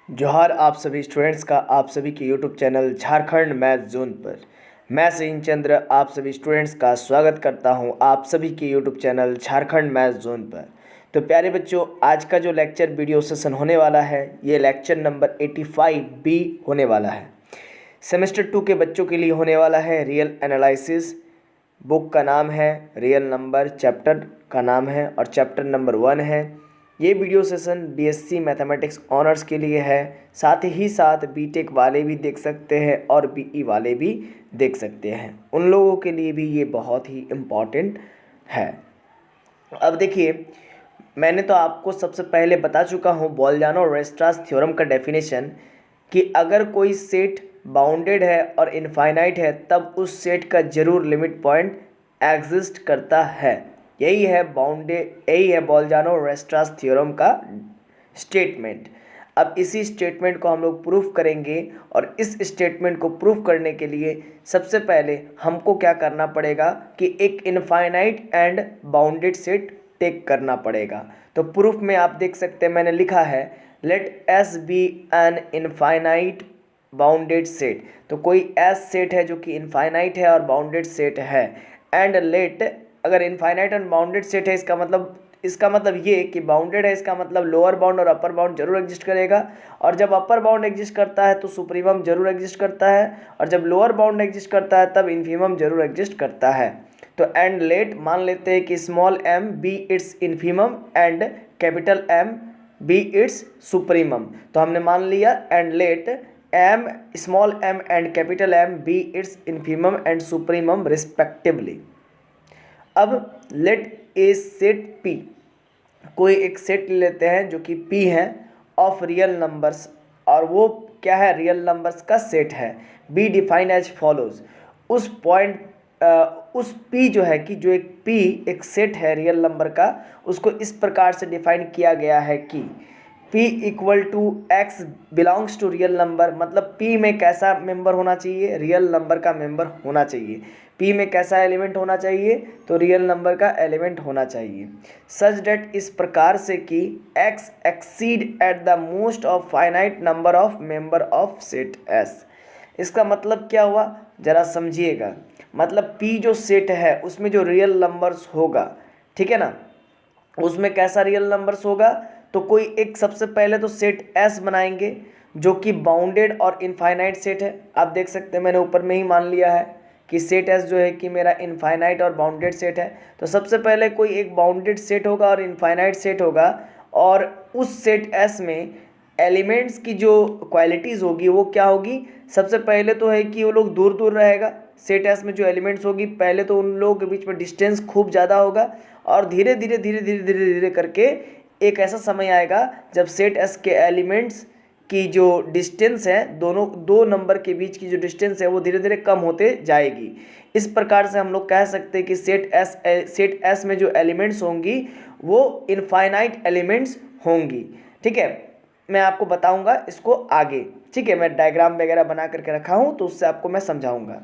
जोहार आप सभी स्टूडेंट्स का आप सभी के YouTube channel Jharkhand math zone पर मैं सचिन चंद्र आप सभी स्टूडेंट्स का स्वागत करता हूं आप सभी के YouTube channel Jharkhand math zone पर। तो प्यारे बच्चों, आज का जो लेक्चर वीडियो सेशन होने वाला है ये लेक्चर नंबर 85B होने वाला है। सेमेस्टर 2 के बच्चों के लिए होने वाला है रियल एनालिसिस। बुक का नाम है रियल नंबर, चैप्टर का नाम है और चैप्टर नंबर 1 है। ये video session BSc mathematics honours के लिए है, साथ ही साथ बीटेक वाले भी देख सकते हैं और बीई वाले भी देख सकते हैं। उन लोगों के लिए भी ये बहुत ही इम्पॉर्टेंट है। अब देखिए, मैंने तो आपको सबसे पहले बता चुका हूँ बोल्जानो-वेस्ट्रास थ्योरम का डेफिनेशन कि अगर कोई सेट बाउंडेड है और इनफाइनाइट है तब उस सेट का जरूर लिमिट पॉइंट एग्जिस्ट करता है। यही है बोल्जानो-वेस्ट्रास थ्योरम का स्टेटमेंट। अब इसी स्टेटमेंट को हम लोग प्रूफ करेंगे और इस स्टेटमेंट को प्रूफ करने के लिए सबसे पहले हमको क्या करना पड़ेगा कि एक infinite and bounded set take करना पड़ेगा। तो प्रूफ में आप देख सकते हैं मैंने लिखा है let S be an infinite bounded set. तो कोई एस सेट है जो कि इनफाइनाइट है और बाउंडेड सेट है। एंड लेट, अगर इनफाइनाइट एंड बाउंडेड सेट है इसका मतलब ये कि बाउंडेड है, इसका मतलब लोअर बाउंड और अपर बाउंड जरूर एग्जिस्ट करेगा। और जब अपर बाउंड एग्जिस्ट करता है तो सुप्रीमम जरूर एग्जिस्ट करता है, और जब लोअर बाउंड एग्जिस्ट करता है तब इन्फीमम जरूर एग्जिस्ट करता है। तो एंड लेट मान लेते हैं कि small m be its infimum and capital M be its supremum. तो हमने मान लिया and let m small m and capital M be its infimum and supremum respectively. अब लेट ए सेट P, कोई एक सेट ले लेते हैं जो कि P है ऑफ रियल नंबर्स, और वो क्या है, रियल नंबर्स का सेट है। Be defined as follows. उस P जो है कि जो एक P एक सेट है रियल नंबर का, उसको इस प्रकार से डिफाइन किया गया है कि P equal to X belongs to real number. मतलब P में कैसा मेंबर होना चाहिए, रियल नंबर का मेंबर होना चाहिए। P में कैसा एलिमेंट होना चाहिए, तो रियल नंबर का एलिमेंट होना चाहिए। सच डेट, इस प्रकार से कि X exceed at the most of finite number of member of set S। इसका मतलब क्या हुआ, जरा समझिएगा। मतलब P जो सेट है उसमें जो रियल नंबर्स होगा, ठीक है ना, उसमें कैसा रियल नंबर्स होगा, तो कोई एक सबसे पहले तो सेट S बनाएंगे जो कि बाउंडेड और इनफाइनाइट सेट है। आप देख सकते हैं मैंने ऊपर में ही मान लिया है कि सेट S जो है कि मेरा इनफाइनाइट और बाउंडेड सेट है। तो सबसे पहले कोई एक बाउंडेड सेट होगा और इनफाइनाइट सेट होगा, और उस सेट S में एलिमेंट्स की जो क्वालिटीज़ होगी वो क्या होगी। सबसे पहले तो है कि वो लोग दूर दूर रहेगा। सेट एस में जो एलिमेंट्स होगी पहले तो उन लोगों के बीच में डिस्टेंस खूब ज़्यादा होगा, और धीरे धीरे धीरे धीरे धीरे धीरे करके एक ऐसा समय आएगा जब सेट एस के एलिमेंट्स की जो डिस्टेंस है, दोनों दो नंबर के बीच की जो डिस्टेंस है वो धीरे धीरे कम होते जाएगी। इस प्रकार से हम लोग कह सकते हैं कि सेट एस में जो एलिमेंट्स होंगी वो इनफाइनाइट एलिमेंट्स होंगी। ठीक है, मैं आपको बताऊंगा इसको आगे। ठीक है, मैं डायग्राम वगैरह बना करके रखा हूँ तो उससे आपको मैं समझाऊंगा।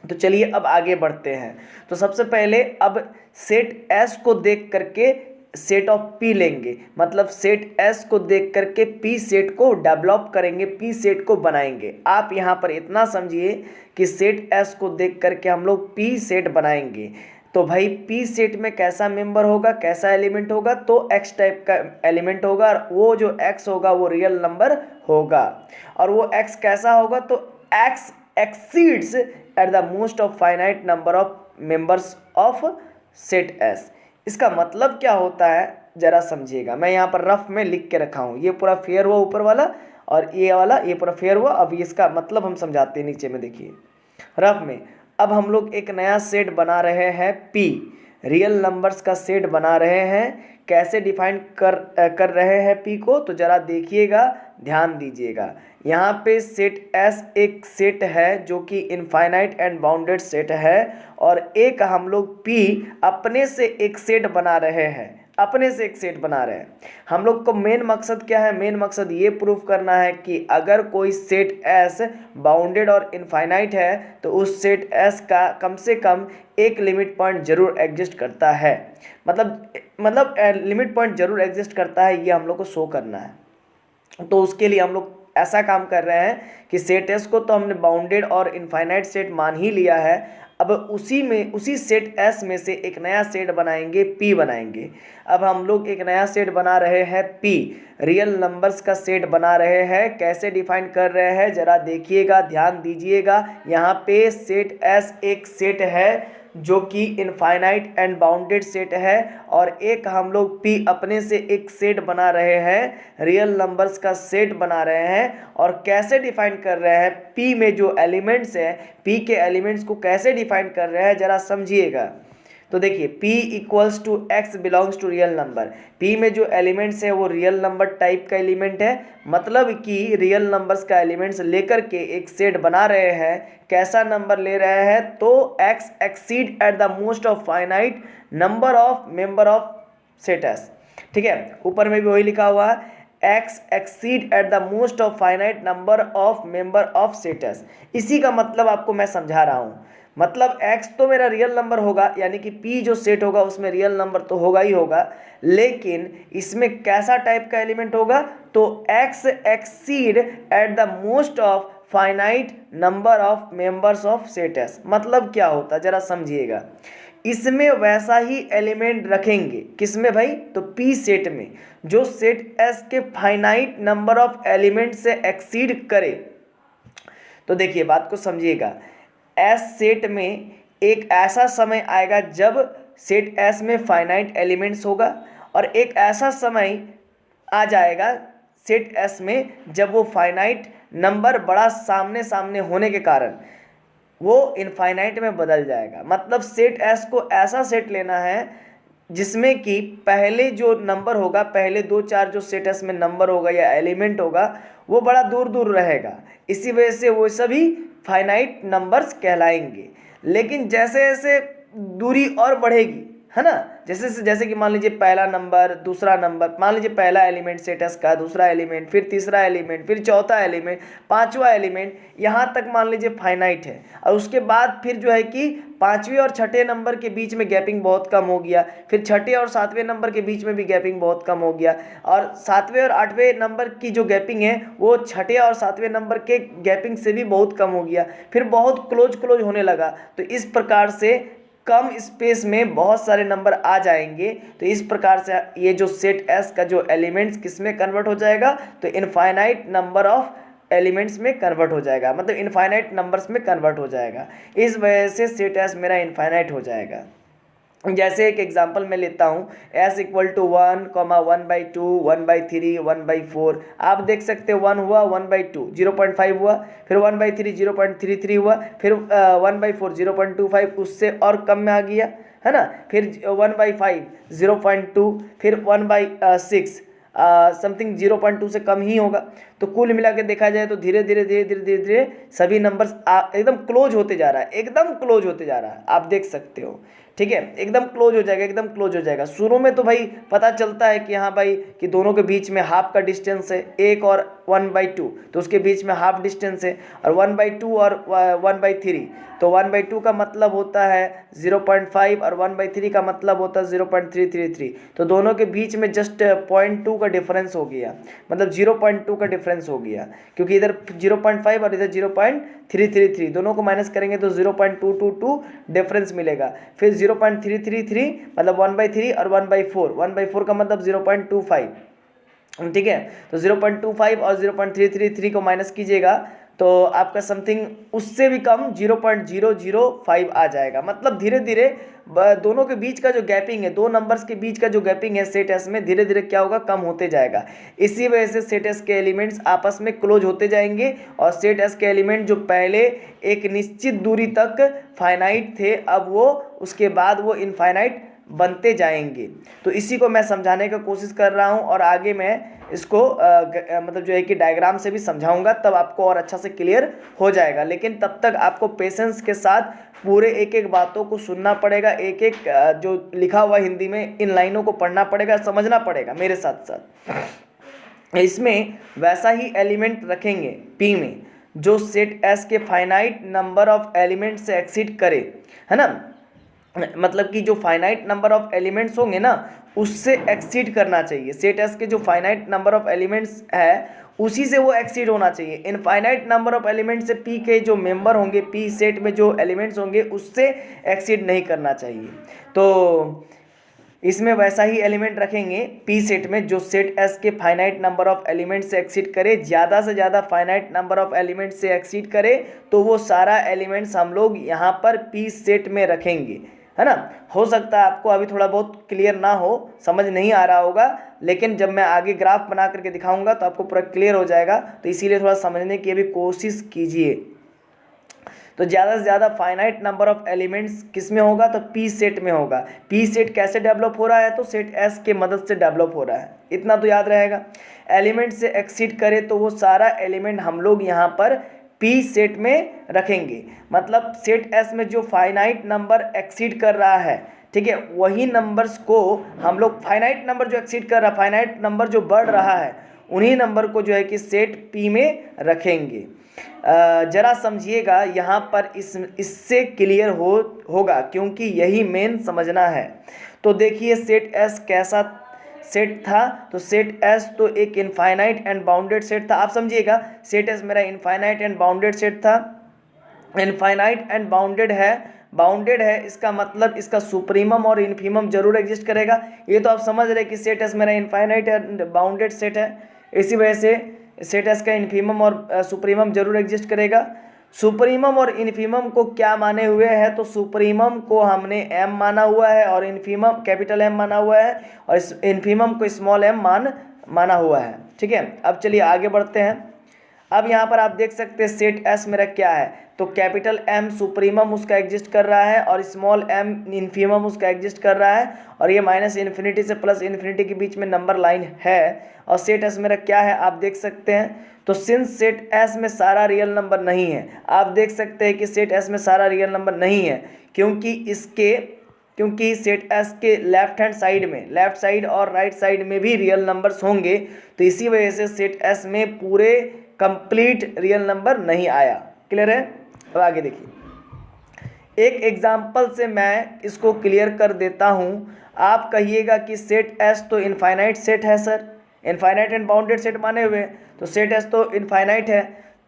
तो चलिए अब आगे बढ़ते हैं। तो सबसे पहले अब सेट S को देख करके सेट ऑफ P लेंगे, मतलब सेट S को देख करके P सेट को डेवलप करेंगे, P सेट को बनाएंगे। आप यहाँ पर इतना समझिए कि सेट S को देख करके हम लोग P सेट बनाएंगे। तो भाई P सेट में कैसा मेंबर होगा, कैसा एलिमेंट होगा, तो X टाइप का एलिमेंट होगा, और वो जो X होगा वो रियल नंबर होगा। और वो X कैसा होगा, तो X exceeds at the most of finite number of members of set S। इसका मतलब क्या होता है जरा समझिएगा। मैं यहाँ पर रफ में लिख के रखा हूँ, ये पूरा फेयर हुआ ऊपर वाला और ये वाला ये पूरा फेयर हुआ। अब इसका मतलब हम समझाते हैं, नीचे में देखिए रफ में। अब हम लोग एक नया सेट बना रहे हैं P, रियल नंबर्स का सेट बना रहे हैं। कैसे डिफाइन कर रहे हैं P को, तो ज़रा देखिएगा, ध्यान दीजिएगा। यहाँ पे सेट S एक सेट है जो कि इनफाइनाइट एंड बाउंडेड सेट है, और एक हम लोग P अपने से एक सेट बना रहे हैं, अपने से एक सेट बना रहे हैं। हम लोग को मेन मकसद क्या है, मेन मकसद ये प्रूफ करना है कि अगर कोई सेट S बाउंडेड और इनफाइनाइट है तो उस सेट S का कम से कम एक लिमिट पॉइंट जरूर एग्जिस्ट करता है। मतलब लिमिट पॉइंट जरूर एग्जिस्ट करता है, ये हम लोग को शो करना है। तो उसके लिए हम लोग ऐसा काम कर रहे हैं कि सेट एस को तो हमने बाउंडेड और इनफाइनाइट सेट मान ही लिया है। अब उसी सेट एस में से एक नया सेट बनाएंगे, पी बनाएंगे। अब हम लोग एक नया सेट बना रहे हैं, पी रियल नंबर्स का सेट बना रहे हैं। कैसे डिफाइन कर रहे हैं जरा देखिएगा, ध्यान दीजिएगा। यहाँ पे सेट एस एक सेट है जो कि इनफाइनाइट एंड बाउंडेड सेट है, और एक हम लोग पी अपने से एक सेट बना रहे हैं, रियल नंबर्स का सेट बना रहे हैं। और कैसे डिफाइन कर रहे हैं, पी में जो एलिमेंट्स हैं, पी के एलिमेंट्स को कैसे डिफाइन कर रहे हैं जरा समझिएगा। तो देखिए P equals to X belongs to real number. P में जो एलिमेंट्स है वो रियल नंबर टाइप का एलिमेंट है, मतलब कि रियल नंबर्स का एलिमेंट्स लेकर के एक सेट बना रहे हैं। कैसा नंबर ले रहे हैं, तो x exceed at the most of finite number of member of set S. ठीक है, ऊपर में भी वही लिखा हुआ है, x exceed at the most of finite number of member of set S. इसी का मतलब आपको मैं समझा रहा हूँ। मतलब x तो मेरा रियल नंबर होगा, यानी कि p जो सेट होगा उसमें रियल नंबर तो होगा ही होगा, लेकिन इसमें कैसा टाइप का एलिमेंट होगा, तो x exceed at the most of finite number of members of set S. मतलब क्या होता जरा समझिएगा, इसमें वैसा ही एलिमेंट रखेंगे। किसमें भाई, तो p सेट में, जो सेट s के फाइनाइट नंबर ऑफ एलिमेंट से एक्सीड करे। तो देखिए बात को समझिएगा, एस सेट में एक ऐसा समय आएगा जब सेट एस में फाइनाइट एलिमेंट्स होगा, और एक ऐसा समय आ जाएगा सेट एस में जब वो फाइनाइट नंबर बड़ा सामने सामने होने के कारण वो इनफाइनाइट में बदल जाएगा। मतलब सेट एस को ऐसा सेट लेना है जिसमें कि पहले जो नंबर होगा, पहले 2-4 जो सेट एस में नंबर होगा या एलिमेंट होगा, वो बड़ा दूर दूर रहेगा। इसी वजह से वो सभी फाइनाइट नंबर्स कहलाएंगे। लेकिन जैसे जैसे दूरी और बढ़ेगी, है ना, जैसे कि मान लीजिए पहला नंबर, दूसरा नंबर, मान लीजिए पहला एलिमेंट सेट एस का, दूसरा एलिमेंट, फिर तीसरा एलिमेंट, फिर चौथा एलिमेंट, पांचवा एलिमेंट, यहाँ तक मान लीजिए फाइनाइट है। और उसके बाद फिर जो है कि पाँचवें और छठे नंबर के बीच में गैपिंग बहुत कम हो गया, फिर छठे और सातवें नंबर के बीच में भी गैपिंग बहुत कम हो गया, और सातवें और आठवें नंबर की जो गैपिंग है वो छठे और सातवें नंबर के गैपिंग से भी बहुत कम हो गया, फिर बहुत क्लोज होने लगा। तो इस प्रकार से कम स्पेस में बहुत सारे नंबर आ जाएंगे। तो इस प्रकार से ये जो सेट एस का जो एलिमेंट्स किस में कन्वर्ट हो जाएगा, तो इनफाइनाइट नंबर ऑफ एलिमेंट्स में कन्वर्ट हो जाएगा, मतलब इनफाइनाइट नंबर्स में कन्वर्ट हो जाएगा। इस वजह से सेट एस मेरा इनफाइनाइट हो जाएगा। जैसे एक एग्जांपल मैं लेता हूँ, s इक्वल टू 1, 1/2, 1/3, 1/4। आप देख सकते हो 1 हुआ, 1/2 0.5 हुआ, फिर 1/3 0.33 हुआ, फिर 1/4 0.25, उससे और कम में आ गया, है ना, फिर 1/5 0.2, फिर 1/6 समथिंग 0.2 से कम ही होगा। तो कुल मिला के देखा जाए तो धीरे धीरे धीरे धीरे धीरे धीरे सभी नंबर्स एकदम क्लोज होते जा रहा है, एकदम क्लोज होते जा रहा है, आप देख सकते हो। ठीक है, एकदम क्लोज हो जाएगा, एकदम क्लोज हो जाएगा। शुरू में तो भाई पता चलता है कि हाँ भाई कि दोनों के बीच में हाफ का डिस्टेंस है, 1 और 1/2, तो उसके बीच में हाफ डिस्टेंस है, और 1/2 और 1/3, तो 1/2 का मतलब होता है 0.5 और 1/3 का मतलब होता है 0.333। तो दोनों के बीच में जस्ट 0.2 का डिफरेंस हो गया, मतलब 0.2 का डिफरेंस हो गया, क्योंकि इधर 0.5 और इधर 0.333, दोनों को माइनस करेंगे तो 0.222 डिफरेंस मिलेगा। फिर 0.333 मतलब 1/3 और 1/4 का मतलब 0.25। ठीक है, तो 0.25 और 0.333 को माइनस कीजिएगा तो आपका समथिंग उससे भी कम 0.005 आ जाएगा। मतलब धीरे धीरे दोनों के बीच का जो गैपिंग है, दो नंबर्स के बीच का जो गैपिंग है सेट एस में, धीरे धीरे क्या होगा, कम होते जाएगा। इसी वजह से सेट एस के एलिमेंट्स आपस में क्लोज होते जाएंगे, और सेट एस के एलिमेंट जो पहले एक निश्चित दूरी तक फाइनाइट थे, अब वो उसके बाद वो इनफाइनाइट बनते जाएंगे। तो इसी को मैं समझाने का कोशिश कर रहा हूँ, और आगे मैं इसको मतलब जो है कि डायग्राम से भी समझाऊंगा, तब आपको और अच्छा से क्लियर हो जाएगा। लेकिन तब तक आपको पेशेंस के साथ पूरे एक एक बातों को सुनना पड़ेगा, एक एक जो लिखा हुआ हिंदी में इन लाइनों को पढ़ना पड़ेगा, समझना पड़ेगा मेरे साथ साथ। इसमें वैसा ही एलिमेंट रखेंगे पी में जो सेट एस के फाइनाइट नंबर ऑफ एलिमेंट से एक्सीड करे, है ना, मतलब कि जो फाइनाइट नंबर ऑफ एलिमेंट्स होंगे ना, उससे एक्सीड करना चाहिए। सेट एस के जो फाइनाइट नंबर ऑफ एलिमेंट्स है उसी से वो एक्सीड होना चाहिए। इनफाइनाइट नंबर ऑफ एलिमेंट से पी के जो मेंबर होंगे, पी सेट में जो एलिमेंट्स होंगे उससे एक्सीड नहीं करना चाहिए। तो इसमें वैसा ही एलिमेंट रखेंगे पी सेट में जो सेट एस के फाइनाइट नंबर ऑफ एलिमेंट से एक्सीड करे, ज़्यादा से ज़्यादा फाइनाइट नंबर ऑफ एलिमेंट से एक्सीड करे तो वो सारा एलिमेंट्स हम लोग यहाँ पर पी सेट में रखेंगे, है ना। हो सकता है आपको अभी थोड़ा बहुत क्लियर ना हो, समझ नहीं आ रहा होगा, लेकिन जब मैं आगे ग्राफ बना करके दिखाऊंगा तो आपको पूरा क्लियर हो जाएगा। तो इसीलिए थोड़ा समझने की अभी कोशिश कीजिए। तो ज़्यादा से ज़्यादा फाइनाइट नंबर ऑफ एलिमेंट्स किस में होगा, तो पी सेट में होगा। पी सेट कैसे डेवलप हो रहा है, तो सेट एस के मदद से डेवलप हो रहा है, इतना तो याद रहेगा। एलिमेंट से एक्सीड करे तो वो सारा एलिमेंट हम लोग यहाँ पर पी सेट में रखेंगे। मतलब सेट एस में जो फाइनाइट नंबर एक्सीड कर रहा है, ठीक है, वही नंबर्स को हम लोग, फाइनाइट नंबर जो एक्सीड कर रहा है, फाइनाइट नंबर जो बढ़ रहा है, उन्हीं नंबर को जो है कि सेट पी में रखेंगे। जरा समझिएगा यहाँ पर, इससे क्लियर होगा क्योंकि यही मेन समझना है। तो देखिए सेट एस कैसा सेट था, तो सेट एस तो एक इनफाइनाइट एंड बाउंडेड सेट था। आप समझिएगा सेट एस मेरा इनफाइनाइट एंड बाउंडेड सेट था। इनफाइनाइट एंड बाउंडेड है, इसका मतलब इसका सुप्रीमम और इन्फीमम जरूर एग्जिस्ट करेगा। ये तो आप समझ रहे कि सेट एस मेरा इनफाइनाइट एंड बाउंडेड सेट है, इसी वजह से सेट एस का इन्फीमम और सुप्रीमम जरूर एग्जिस्ट करेगा। सुप्रीमम और इन्फीमम को क्या माने हुए हैं, तो सुप्रीमम को हमने एम माना हुआ है और इन्फीमम कैपिटल एम माना हुआ है और इस इन्फीमम को स्मॉल एम माना हुआ है। ठीक है, अब चलिए आगे बढ़ते हैं। अब यहाँ पर आप देख सकते हैं सेट एस मेरा क्या है, तो कैपिटल एम सुप्रीमम उसका एग्जिस्ट कर रहा है और स्मॉल एम इन्फीमम उसका एग्जिस्ट कर रहा है, और ये माइनस इन्फिनिटी से प्लस इन्फिनिटी के बीच में नंबर लाइन है। और सेट एस मेरा क्या है आप देख सकते हैं, तो सिंस सेट एस में सारा रियल नंबर नहीं है, आप देख सकते हैं कि सेट एस में सारा रियल नंबर नहीं है क्योंकि सेट एस के लेफ्ट हैंड साइड में, लेफ्ट साइड और राइट साइड में भी रियल नंबर्स होंगे, तो इसी वजह से सेट एस में पूरे कंप्लीट रियल नंबर नहीं आया। क्लियर है। अब आगे देखिए, एक एग्जांपल से मैं इसको क्लियर कर देता हूँ। आप कहिएगा कि सेट एस तो इनफाइनाइट सेट है sir, infinite and bounded set माने हुए, तो सेट एस तो इनफाइनाइट है,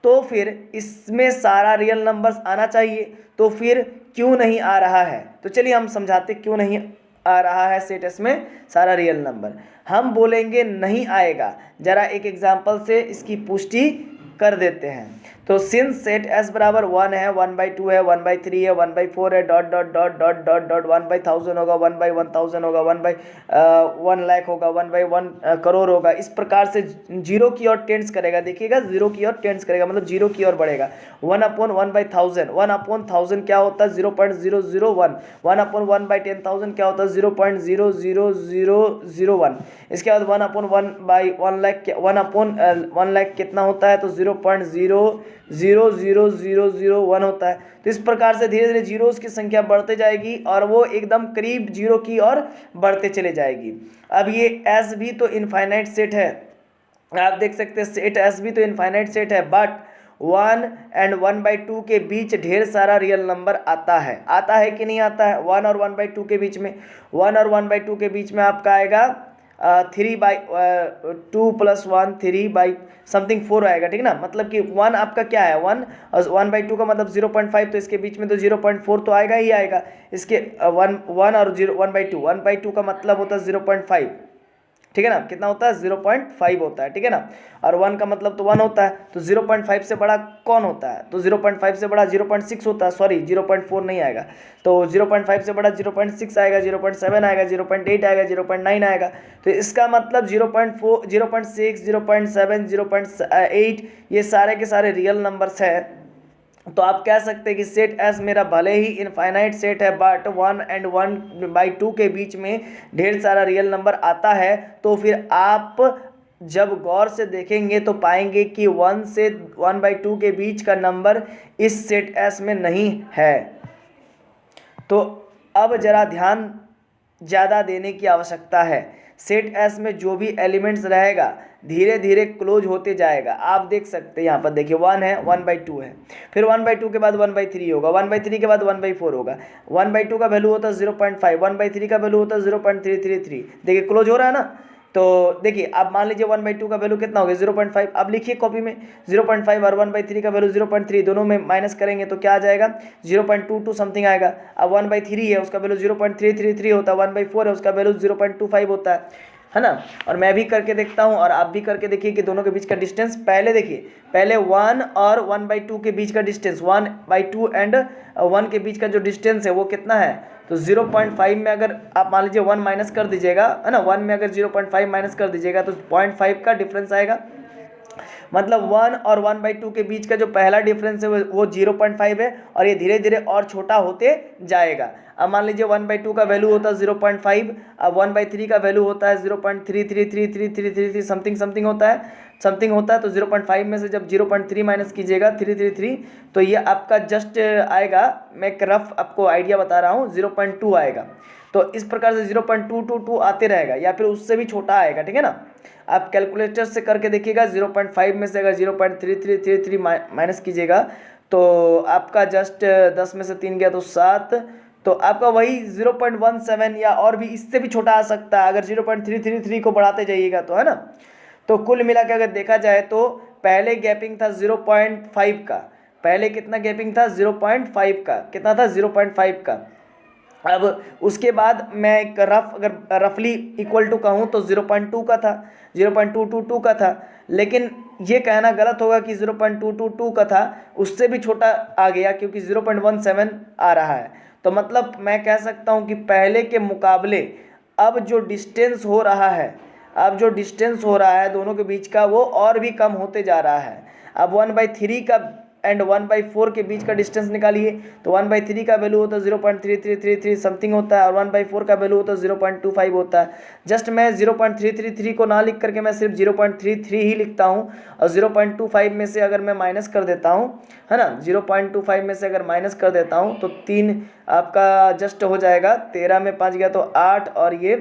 तो फिर इसमें सारा रियल नंबर्स आना चाहिए, तो फिर क्यों नहीं आ रहा है। तो चलिए हम समझाते क्यों नहीं आ रहा है सेट एस में सारा रियल नंबर। हम बोलेंगे नहीं आएगा, जरा एक एग्जांपल से इसकी पुष्टि कर देते हैं। तो सिंस सेट एस बराबर 1 है, 1/2 है, 1/3 है, 1/4 है, dot dot dot dot dot dot 1/1000 होगा, 1/1000 होगा, 1/1 लाख होगा, 1/1 करोड़ होगा, इस प्रकार से जीरो की ओर टेंड्स करेगा। देखिएगा जीरो की ओर टेंड्स करेगा, मतलब जीरो की ओर बढ़ेगा। 1/1/1000, 1/1000 क्या होता है 0.001, 1/1/10,000 क्या होता है 0.00001। इसके बाद 1/1/1 लाख, 1/1 लाख कितना होता है, तो 0.00001 होता है। तो इस प्रकार से धीरे धीरे जीरोस की संख्या बढ़ते जाएगी और वो एकदम करीब जीरो की ओर बढ़ते चले जाएगी। अब ये एस भी तो इनफाइनाइट सेट है, आप देख सकते हैं सेट एस भी तो इनफाइनाइट सेट है, बट 1 and 1/2 के बीच ढेर सारा रियल नंबर आता है कि नहीं आता है। 1 और 1/2 के बीच में, 1 और 1/2 के बीच में आपका आएगा 3/2 + 1 3/4 आएगा, ठीक है ना। मतलब कि 1 आपका क्या है, 1 और 1/2 का मतलब 0.5, तो इसके बीच में तो 0.4 तो आएगा ही आएगा। इसके 1 और 1/2 का मतलब होता है 0.5, ठीक है ना। कितना होता है 0.5 होता है, ठीक है ना। और 1 का मतलब तो 1 होता है, तो 0.5 से बड़ा कौन होता है, तो 0.5 से बड़ा 0.6 होता है, सॉरी 0.4 नहीं आएगा, तो 0.5 से बड़ा 0.6 आएगा, 0.7 आएगा, 0.8 आएगा, 0.9 आएगा। तो इसका मतलब 0.4, 0.6, 0.7, 0.8 ये सारे के सारे रियल नंबर्स है। तो आप कह सकते हैं कि सेट एस मेरा भले ही इनफाइनाइट सेट है, बट 1 and 1/2 के बीच में ढेर सारा रियल नंबर आता है। तो फिर आप जब गौर से देखेंगे तो पाएंगे कि 1 से 1/2 के बीच का नंबर इस सेट एस में नहीं है। तो अब जरा ध्यान ज़्यादा देने की आवश्यकता है। सेट एस में जो भी एलिमेंट्स रहेगा धीरे धीरे क्लोज होते जाएगा। आप देख सकते हैं यहाँ पर देखिए 1 है, 1/2 है, फिर 1/2 के बाद 1/3 होगा, 1/3 के बाद 1/4 होगा, 1/2 का वैल्यू होता है 0.5, 1/3 का वैल्यू होता है 0.333। देखिए क्लोज हो रहा है ना। तो देखिए अब मान लीजिए 1/2 का वैल्यू कितना हो गया 0.5। अब लिखिए कॉपी में 0.5 और 1/3 का वैल्यू 0.3, दोनों में माइनस करेंगे तो क्या आ जाएगा 0.22 समथिंग आएगा। अब 1/3 है उसका वैल्यू 0.333 होता है, 1/4 है उसका वैल्यू 0.25 होता है ना। और मैं भी करके देखता हूँ और आप भी करके देखिए कि दोनों के बीच का डिस्टेंस पहले देखिए, पहले 1 और 1/2 के बीच का डिस्टेंस 1/2 एंड 1 के बीच का जो डिस्टेंस है वो कितना है, तो 0.5 में अगर आप मान लीजिए 1 माइनस कर दीजिएगा है ना, 1 में अगर 0.5 माइनस कर दीजिएगा तो 0.5 का डिफरेंस आएगा। मतलब 1 और 1/2 के बीच का जो पहला डिफरेंस है वो 0.5 है और ये धीरे धीरे और छोटा होते जाएगा। अब मान लीजिए 1/2 का वैल्यू होता है 0.5, अब 1/3 का वैल्यू होता है 0.3333333 समथिंग होता है तो 0.5 में से जब 0.3 माइनस कीजिएगा 333 तो ये आपका जस्ट आएगा, मैं एक रफ आपको आइडिया बता रहा हूँ, 0.2 आएगा। तो इस प्रकार से 0.222 आते रहेगा या फिर उससे भी छोटा आएगा, ठीक है ना। आप कैलकुलेटर से करके देखिएगा 0.5 में से अगर 0.3333 माइनस कीजिएगा तो आपका जस्ट 10 में से 3 गया तो 7, तो आपका वही 0.17 या और भी इससे भी छोटा आ सकता है अगर 0.333 को बढ़ाते जाइएगा तो, है ना। तो कुल मिला के अगर देखा जाए तो पहले गैपिंग था 0.5 का, पहले कितना गैपिंग था 0.5 का, कितना था 0.5 का। अब उसके बाद मैं एक अगर रफली इक्वल टू कहूँ तो 0.2 का था, 0.222 का था, लेकिन ये कहना गलत होगा कि 0.222 का था, उससे भी छोटा आ गया क्योंकि 0.17 आ रहा है। तो मतलब मैं कह सकता हूँ कि पहले के मुकाबले अब जो डिस्टेंस हो रहा है, अब जो डिस्टेंस हो रहा है दोनों के बीच का वो और भी कम होते जा रहा है। अब 1/3 का एंड 1/4 के बीच का डिस्टेंस निकालिए तो 1/3 का वैल्यू होता है 0.3333 समथिंग होता है और 1/4 का वैल्यू होता है 0.25 होता है। जस्ट मैं 0.333 को ना लिख करके मैं सिर्फ 0.33 ही लिखता हूँ और 0.25 में से अगर मैं माइनस कर देता हूँ, है ना, 0.25 में से अगर माइनस कर देता हूँ तो 3 आपका जस्ट हो जाएगा, 13 में 5 गया तो 8 और ये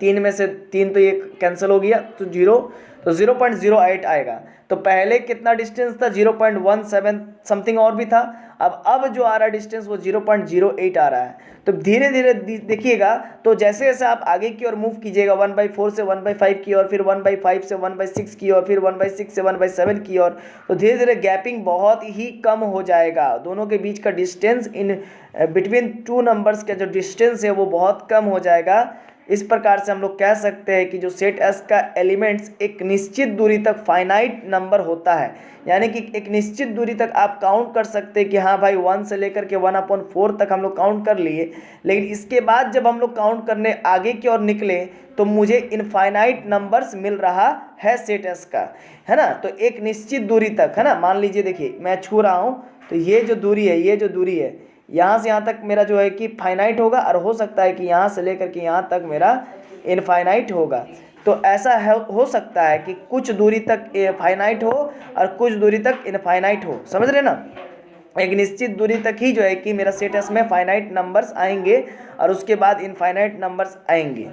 3 में से 3 तो ये कैंसिल हो गया तो 0, तो 0.08 आएगा। तो पहले कितना डिस्टेंस था 0.17 समथिंग और भी था, अब जो आ रहा है डिस्टेंस वो 0.08 आ रहा है। तो धीरे धीरे देखिएगा तो जैसे जैसे आप आगे की ओर मूव कीजिएगा 1/4 से 1/5 की ओर, फिर 1/5 से 1/6 की ओर, फिर 1/6 से 1/7 की ओर, तो धीरे धीरे गैपिंग बहुत ही कम हो जाएगा। दोनों के बीच का distance in between two numbers का जो डिस्टेंस है वो बहुत कम हो जाएगा। इस प्रकार से हम लोग कह सकते हैं कि जो सेट एस का एलिमेंट्स एक निश्चित दूरी तक फाइनाइट नंबर होता है, यानी कि एक निश्चित दूरी तक आप काउंट कर सकते हैं कि हाँ भाई 1 से लेकर के 1/4 तक हम लोग काउंट कर लिए, लेकिन इसके बाद जब हम लोग काउंट करने आगे की ओर निकले तो मुझे इनफाइनाइट नंबर्स मिल रहा है सेट एस का, है ना। तो एक निश्चित दूरी तक, है ना, मान लीजिए देखिए मैं छू रहा हूँ तो ये जो दूरी है, ये जो दूरी है यहाँ से यहाँ तक मेरा जो है कि फाइनाइट होगा और हो सकता है कि यहाँ से लेकर के यहाँ तक मेरा इनफाइनाइट होगा। तो ऐसा है, हो सकता है कि कुछ दूरी तक फाइनाइट हो और कुछ दूरी तक इनफाइनाइट हो, समझ रहे ना। एक निश्चित दूरी तक ही जो है कि मेरा सेट एस में फाइनाइट नंबर्स आएंगे और उसके बाद इनफाइनाइट नंबर्स आएंगे।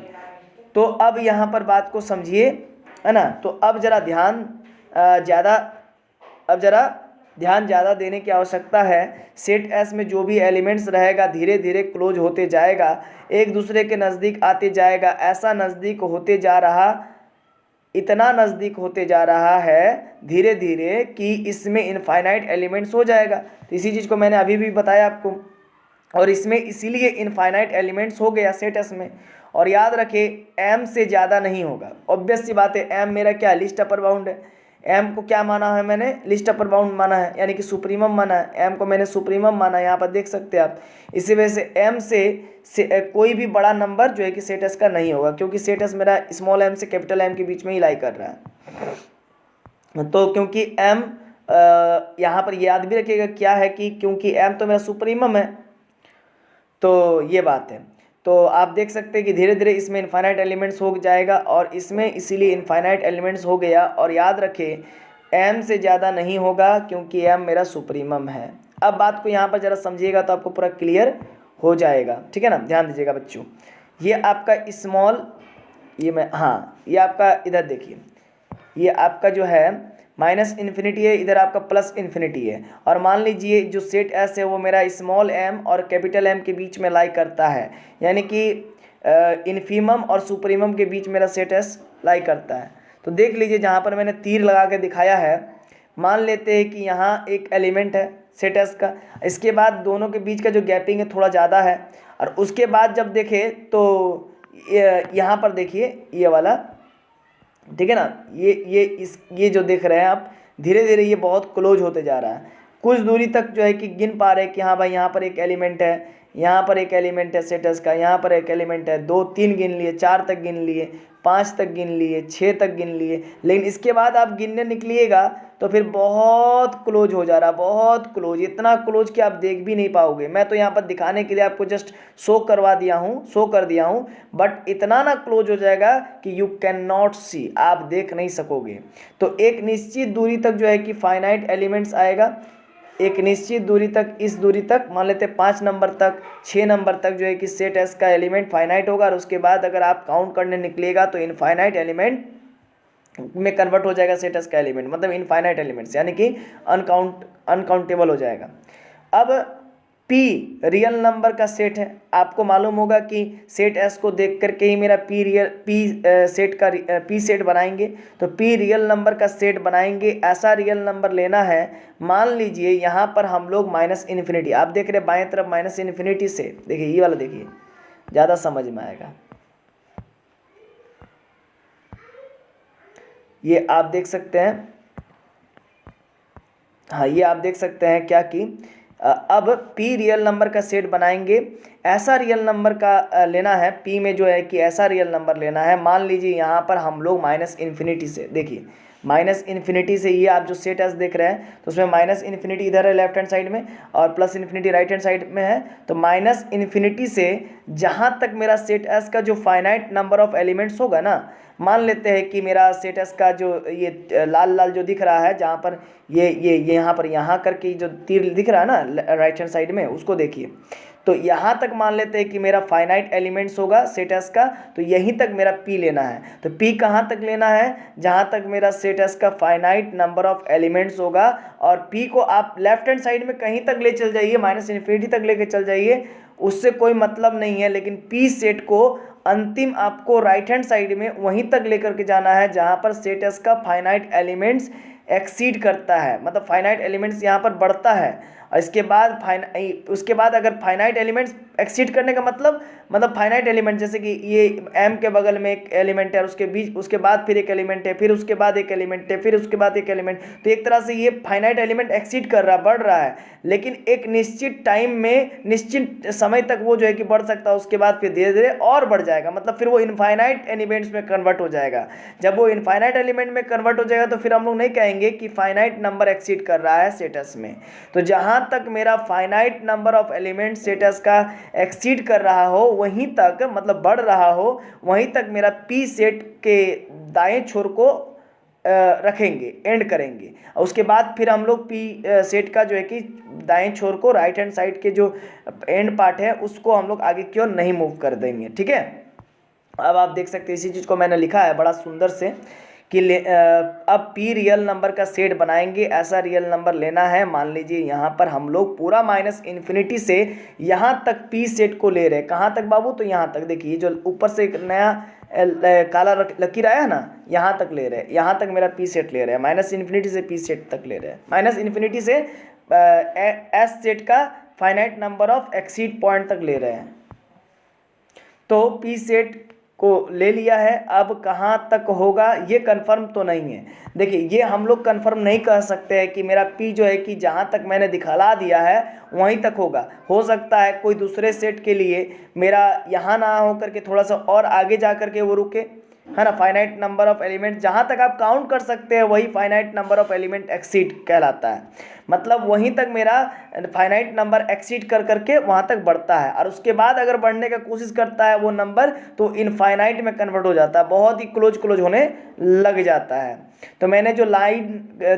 तो अब यहाँ पर बात को समझिए, है ना। तो अब ज़रा ध्यान ज़्यादा देने की आवश्यकता है। सेट एस में जो भी एलिमेंट्स रहेगा धीरे धीरे क्लोज होते जाएगा, एक दूसरे के नज़दीक आते जाएगा, ऐसा नज़दीक होते जा रहा, इतना नज़दीक होते जा रहा है धीरे धीरे कि इसमें इनफाइनाइट एलिमेंट्स हो जाएगा। तो इसी चीज़ को मैंने अभी भी बताया आपको, और इसमें इसीलिए इनफाइनाइट एलिमेंट्स हो गया सेट एस में। और याद रखें एम से ज़्यादा नहीं होगा, ऑब्वियस सी बात है। एम मेरा क्या लिस्ट अपर बाउंड है, एम को क्या माना है मैंने, लिस्ट अपर बाउंड माना है, यानी कि सुप्रीमम माना है। एम को मैंने सुप्रीमम माना है, यहाँ पर देख सकते हैं आप। इसी वजह से एम से कोई भी बड़ा नंबर जो है कि सेट एस का नहीं होगा, क्योंकि सेट एस मेरा स्मॉल एम से कैपिटल एम के बीच में ही लाई कर रहा है। तो क्योंकि एम यहाँ पर याद भी रखिएगा क्या है कि क्योंकि एम तो मेरा सुप्रीमम है, तो ये बात है। तो आप देख सकते हैं कि धीरे धीरे इसमें इनफाइनाइट एलिमेंट्स हो जाएगा और इसमें इसीलिए इनफाइनाइट एलिमेंट्स हो गया। और याद रखें एम से ज़्यादा नहीं होगा क्योंकि एम मेरा सुप्रीमम है। अब बात को यहाँ पर ज़रा समझिएगा तो आपको पूरा क्लियर हो जाएगा, ठीक है ना। ध्यान दीजिएगा बच्चों, ये आपका स्मॉल ये मैं, हाँ ये आपका इधर देखिए, ये आपका जो है माइनस इन्फिनिटी है, इधर आपका प्लस इन्फिनिटी है। और मान लीजिए जो सेट एस है वो मेरा स्मॉल एम और कैपिटल एम के बीच में लाई करता है, यानी कि इन्फीमम और सुपरीमम के बीच मेरा सेट एस लाई करता है। तो देख लीजिए जहाँ पर मैंने तीर लगा के दिखाया है, मान लेते हैं कि यहाँ एक एलिमेंट है सेट एस का, इसके बाद दोनों के बीच का जो गैपिंग है थोड़ा ज़्यादा है, और उसके बाद जब देखें तो यहाँ पर देखिए ये वाला, ठीक है ना, ये जो देख रहे हैं आप, धीरे धीरे ये बहुत क्लोज होते जा रहा है। कुछ दूरी तक जो है कि गिन पा रहे हैं कि हाँ भाई यहाँ पर एक एलिमेंट है, यहाँ पर एक एलिमेंट है सेटस का, यहाँ पर एक एलिमेंट है, 2 3 गिन लिए, 4 तक गिन लिए, 5 तक गिन लिए, 6 तक गिन लिए। लेकिन इसके बाद आप गिनने निकलिएगा तो फिर बहुत क्लोज हो जा रहा है, बहुत क्लोज, इतना क्लोज कि आप देख भी नहीं पाओगे। मैं तो यहाँ पर दिखाने के लिए आपको जस्ट शो कर दिया हूँ, बट इतना ना क्लोज हो जाएगा कि यू कैन नॉट सी, आप देख नहीं सकोगे। तो एक निश्चित दूरी तक जो है कि फाइनाइट एलिमेंट्स आएगा, एक निश्चित दूरी तक, इस दूरी तक मान लेते 5 नंबर तक, 6 नंबर तक जो है कि सेट एस का एलिमेंट फाइनाइट होगा, और उसके बाद अगर आप काउंट करने निकलेगा तो इनफाइनाइट एलिमेंट में कन्वर्ट हो जाएगा सेट एस का एलिमेंट, मतलब इनफाइनाइट एलिमेंट्स, यानी कि अनकाउंटेबल हो जाएगा। अब P रियल नंबर का सेट है, आपको मालूम होगा कि सेट S को देख करके ही मेरा P सेट बनाएंगे। तो P रियल नंबर का सेट बनाएंगे, ऐसा रियल नंबर लेना है। मान लीजिए यहाँ पर हम लोग माइनस इन्फिनिटी, आप देख रहे हैं बाएं तरफ माइनस इन्फिनिटी से, देखिए ये वाला देखिए, ज़्यादा समझ में आएगा। ये आप देख सकते हैं, हाँ ये आप देख सकते हैं क्या कि अब P रियल नंबर का सेट बनाएंगे, ऐसा रियल नंबर का लेना है, P में जो है कि ऐसा रियल नंबर लेना है। मान लीजिए यहाँ पर हम लोग माइनस इन्फिनिटी से, देखिए माइनस इन्फिनिटी से ये आप जो सेट एस देख रहे हैं तो उसमें माइनस इन्फिनिटी इधर है लेफ्ट हैंड साइड में, और plus infinity right hand side में है। तो माइनस इन्फिनिटी से जहाँ तक मेरा सेट एस का जो फाइनाइट नंबर ऑफ एलिमेंट्स होगा ना, मान लेते हैं कि मेरा सेट एस का जो ये लाल लाल जो दिख रहा है, जहाँ पर ये यहाँ पर यहाँ करके जो तीर दिख रहा है ना राइट हैंड साइड में, उसको देखिए। तो यहाँ तक मान लेते हैं कि मेरा फाइनाइट एलिमेंट्स होगा सेट एस का, तो यहीं तक मेरा P लेना है। तो P कहाँ तक लेना है, जहाँ तक मेरा सेट एस का फाइनाइट नंबर ऑफ एलिमेंट्स होगा। और P को आप लेफ्ट हैंड साइड में कहीं तक ले चल जाइए, माइनस इन्फिनिटी तक लेके चल जाइए, उससे कोई मतलब नहीं है। लेकिन P सेट को अंतिम आपको राइट हैंड साइड में वहीं तक लेकर के जाना है जहाँ पर सेट एस का फाइनाइट एलिमेंट्स एक्सीड करता है, मतलब फाइनाइट एलिमेंट्स यहाँ पर बढ़ता है। और उसके बाद अगर फाइनाइट एलिमेंट्स एक्सीड करने का मतलब फाइनाइट एलिमेंट, जैसे कि ये m के बगल में एक एलिमेंट है, उसके बीच, उसके बाद फिर एक एलिमेंट है, फिर उसके बाद एक एलिमेंट है, फिर उसके बाद एक एलिमेंट, तो एक तरह से ये फाइनाइट एलिमेंट एक्सीड कर रहा है, बढ़ रहा है। लेकिन एक निश्चित टाइम में, निश्चित समय तक वो जो है कि बढ़ सकता है, उसके बाद फिर धीरे धीरे और बढ़ जाएगा, मतलब फिर वो इनफाइनाइट एलिमेंट्स में कन्वर्ट हो जाएगा। जब वो इनफाइनाइट एलिमेंट में कन्वर्ट हो जाएगा तो फिर हम लोग नहीं कहेंगे कि फाइनाइट नंबर एक्सीड कर रहा है सेट एस में। तो जहाँ तक मेरा finite number of element set S का एक्सीड कर रहा हो, वहीं तक, मतलब बढ़ रहा हो, वहीं तक मेरा P सेट के दाएं छोर को रखेंगे, एंड करेंगे। और उसके बाद फिर हम लोग P सेट का जो है कि दाएं छोर को, राइट हैंड साइड के जो एंड पार्ट है उसको हम लोग आगे की ओर नहीं मूव कर देंगे, ठीक है। अब आप देख सकते हैं इसी चीज़ को मैंने लिखा है बड़ा सुंदर से कि अब P रियल नंबर का सेट बनाएंगे, ऐसा रियल नंबर लेना है। मान लीजिए यहाँ पर हम लोग पूरा माइनस इन्फिनिटी से यहाँ तक P सेट को ले रहे हैं, कहाँ तक बाबू, तो यहाँ तक। देखिए जो ऊपर से एक नया काला लकीर आया है ना, यहाँ तक ले रहे हैं, यहाँ तक मेरा P सेट ले रहे हैं, माइनस इन्फिनिटी से P सेट तक ले रहे हैं, माइनस इन्फिनिटी से S सेट का finite number of exceed point तक ले रहे हैं। तो P सेट को ले लिया है, अब कहाँ तक होगा ये कंफर्म तो नहीं है। देखिए ये हम लोग कंफर्म नहीं कह सकते हैं कि मेरा P जो है कि जहाँ तक मैंने दिखला दिया है वहीं तक होगा। हो सकता है कोई दूसरे सेट के लिए मेरा यहाँ ना हो करके थोड़ा सा और आगे जा करके वो रुके, है ना, फाइनाइट नंबर ऑफ एलिमेंट जहाँ तक आप काउंट कर सकते हैं वही finite number of element exceed कहलाता है। मतलब वहीं तक मेरा फाइनाइट नंबर एक्सीड कर करके वहाँ तक बढ़ता है, और उसके बाद अगर बढ़ने का कोशिश करता है वो नंबर तो इनफाइनाइट में कन्वर्ट हो जाता है, बहुत ही क्लोज होने लग जाता है। तो मैंने जो लाइन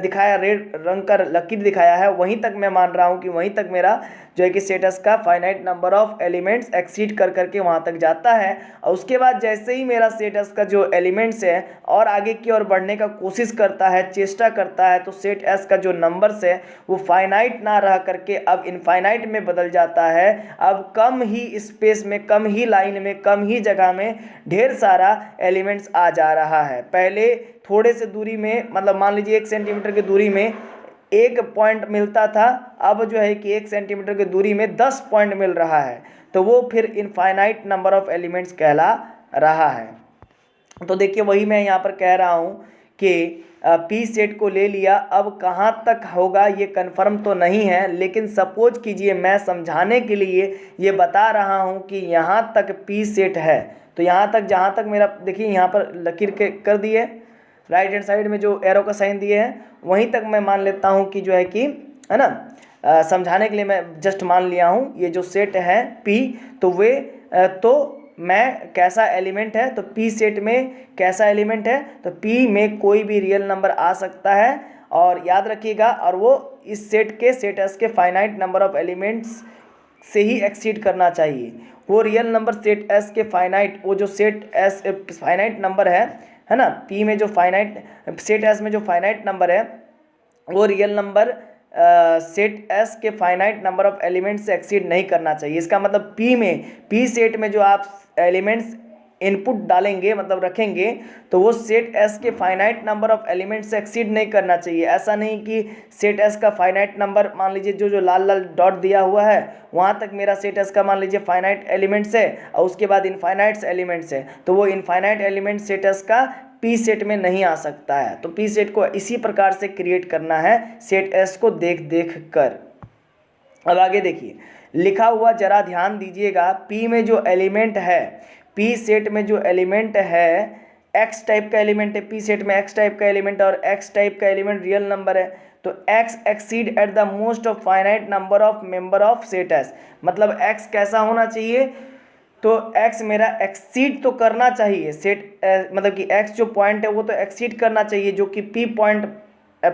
दिखाया, रेड रंग का लकीर दिखाया है, वहीं तक मैं मान रहा हूँ कि वहीं तक मेरा जो है कि स्टेटस का finite number of elements exceed कर करके वहाँ तक जाता है। और उसके बाद जैसे ही मेरा स्टेटस का जो एलिमेंट्स है और आगे की ओर बढ़ने का कोशिश करता है, चेष्टा करता है, तो सेट एस का जो नंबर्स है वो फाइनाइट ना रह करके अब इनफाइनाइट में बदल जाता है। अब कम ही स्पेस में, कम ही लाइन में, कम ही जगह में ढेर सारा एलिमेंट्स आ जा रहा है। पहले थोड़े से दूरी में, मतलब मान लीजिए 1 सेंटीमीटर की दूरी में 1 पॉइंट मिलता था, अब जो है कि 1 सेंटीमीटर की दूरी में 10 पॉइंट मिल रहा है, तो वो फिर इनफाइनाइट नंबर ऑफ एलिमेंट्स कहला रहा है। तो देखिए वही मैं यहाँ पर कह रहा हूँ कि पी सेट को ले लिया, अब कहाँ तक होगा ये कंफर्म तो नहीं है, लेकिन सपोज कीजिए मैं समझाने के लिए ये बता रहा हूँ कि यहाँ तक पी सेट है, तो यहाँ तक जहाँ तक मेरा, देखिए यहाँ पर लकीर के कर दिए, राइट हैंड साइड में जो एरो का साइन दिए हैं वहीं तक मैं मान लेता हूँ कि जो है कि, है ना, समझाने के लिए मैं जस्ट मान लिया हूँ ये जो सेट है पी, तो वे तो मैं कैसा एलिमेंट है, तो पी सेट में कैसा एलिमेंट है, तो पी में कोई भी रियल नंबर आ सकता है, और याद रखिएगा, और वो इस सेट के सेट एस के फाइनाइट नंबर ऑफ एलिमेंट्स से ही एक्सीड करना चाहिए। वो रियल नंबर सेट एस के फाइनाइट, वो जो सेट एस फाइनाइट नंबर है ना, पी में जो फाइनाइट, सेट एस में जो फाइनाइट नंबर है वो रियल नंबर सेट एस के फाइनाइट नंबर ऑफ एलिमेंट्स से एक्सीड नहीं करना चाहिए। इसका मतलब पी में, पी सेट में जो आप एलिमेंट्स इनपुट डालेंगे, मतलब रखेंगे, तो वो सेट एस के फाइनाइट नंबर ऑफ एलिमेंट्स से एक्सीड नहीं करना चाहिए। ऐसा नहीं कि सेट एस का फाइनाइट नंबर, मान लीजिए जो लाल लाल डॉट दिया हुआ है वहाँ तक मेरा सेट एस का मान लीजिए फाइनाइट एलिमेंट्स है, और उसके बाद इनफाइनाइट्स एलिमेंट्स है, तो वो इनफाइनाइट एलिमेंट सेट एस का पी सेट में नहीं आ सकता है। तो पी सेट को इसी प्रकार से क्रिएट करना है सेट एस को देख देख कर। अब आगे देखिए लिखा हुआ, जरा ध्यान दीजिएगा, पी में जो एलिमेंट है, पी सेट में जो एलिमेंट है एक्स टाइप का एलिमेंट है, पी सेट में एक्स टाइप का एलिमेंट और एक्स टाइप का एलिमेंट रियल नंबर है, तो x exceed at the most of finite number of member of set S. मतलब एक्स कैसा होना चाहिए, तो x मेरा एक्सीड तो करना चाहिए सेट, मतलब कि x जो पॉइंट है वो तो एक्सीड करना चाहिए, जो कि p पॉइंट